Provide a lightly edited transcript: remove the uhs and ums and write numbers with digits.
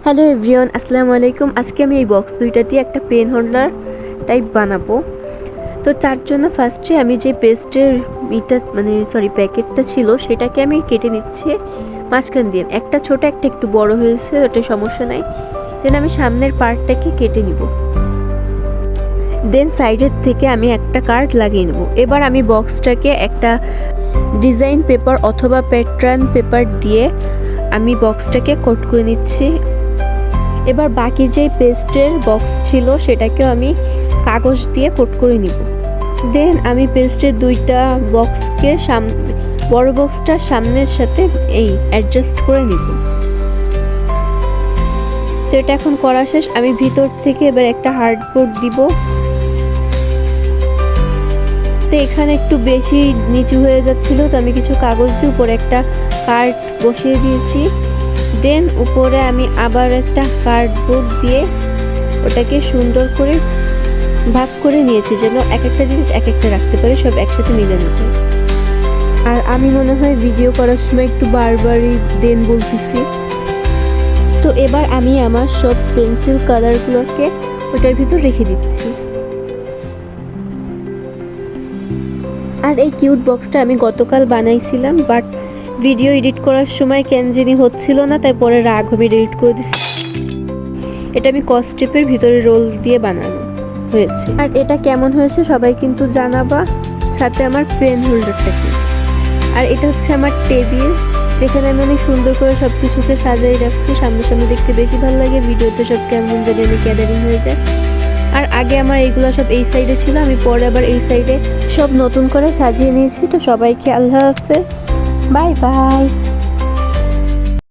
Hello everyone, আসসালামু আলাইকুম। আজকে আমি এই বক্স দুইটা দিয়ে একটা পেন হোল্ডার টাইপ বানাবো। তো তার জন্য ফার্স্টে আমি যে পেস্টের প্যাকেটটা ছিল সেটাকে আমি কেটে নিচ্ছি মাঝখান দিয়ে। একটা ছোট একটা একটু বড় হয়েছে, ওটা সমস্যা নাই। দেন আমি সামনের পার্টটাকে কেটে নিব। দেন সাইডের থেকে আমি একটা কার্ড লাগিয়ে নেব। এবার আমি বক্সটাকে একটা ডিজাইন পেপার অথবা প্যাটার্ন পেপার দিয়ে আমি বক্সটাকে কোট করে নিচ্ছি। এবার বাকি যে পেস্টের বক্স ছিল সেটাকেও আমি কাগজ দিয়ে কোট করে নিব। দেন আমি পেস্টের দুইটা বক্সকে বড় বক্সটার সামনের সাথে অ্যাডজাস্ট করে নিব। তো এটা এখন করা শেষ। আমি ভিতর থেকে এবার একটা হার্ডবোর্ড দিব। তো এখানে একটু বেশি নিচু হয়ে যাচ্ছিল, তো আমি কিছু কাগজ দিয়ে উপরে একটা কার্ড বসিয়ে দিয়েছি। দেন উপরে আমি আবার একটা কার্ডবোর্ড দিয়ে ওটাকে সুন্দর করে ভাগ করে নিয়েছি, যেন এক একটা জিনিস এক একটা রাখতে পারি, সব একসাথে মিলে নিয়েছে। আর আমি মনে হয় ভিডিও করার সময় একটু বারবারই দেন বলতেছি। তো এবার আমি আমার সব পেন্সিল কালারগুলোকে ওটার ভিতর রেখে দিচ্ছি। আর এই কিউট বক্সটা আমি গতকাল বানাইছিলাম, বাট ভিডিও এডিট করার সময় কেন জানি হচ্ছিল না, তাই পরে রাগ হবে এডিট করে দিচ্ছি। এটা আমি কস্টেপের ভিতরে রোল দিয়ে বানানো হয়েছে। আর এটা কেমন হয়েছে সবাই কিন্তু জানাবা, সাথে আমার পেন হোল্ডারটাকে। আর এটা হচ্ছে আমার টেবিল, যেখানে আমি অনেক সুন্দর করে সব কিছুকে সাজাই রাখছি। সামনে সামনে দেখতে বেশি ভালো লাগে, ভিডিওতে সব কেমন জানি অনেক গ্যাদারিং হয়ে যায়। আর আগে আমার এইগুলো সব এই সাইডে ছিল, আমি পরে আবার এই সাইডে সব নতুন করে সাজিয়ে নিয়েছি। তো সবাইকে আল্লাহ হাফেজ, বাই বাই।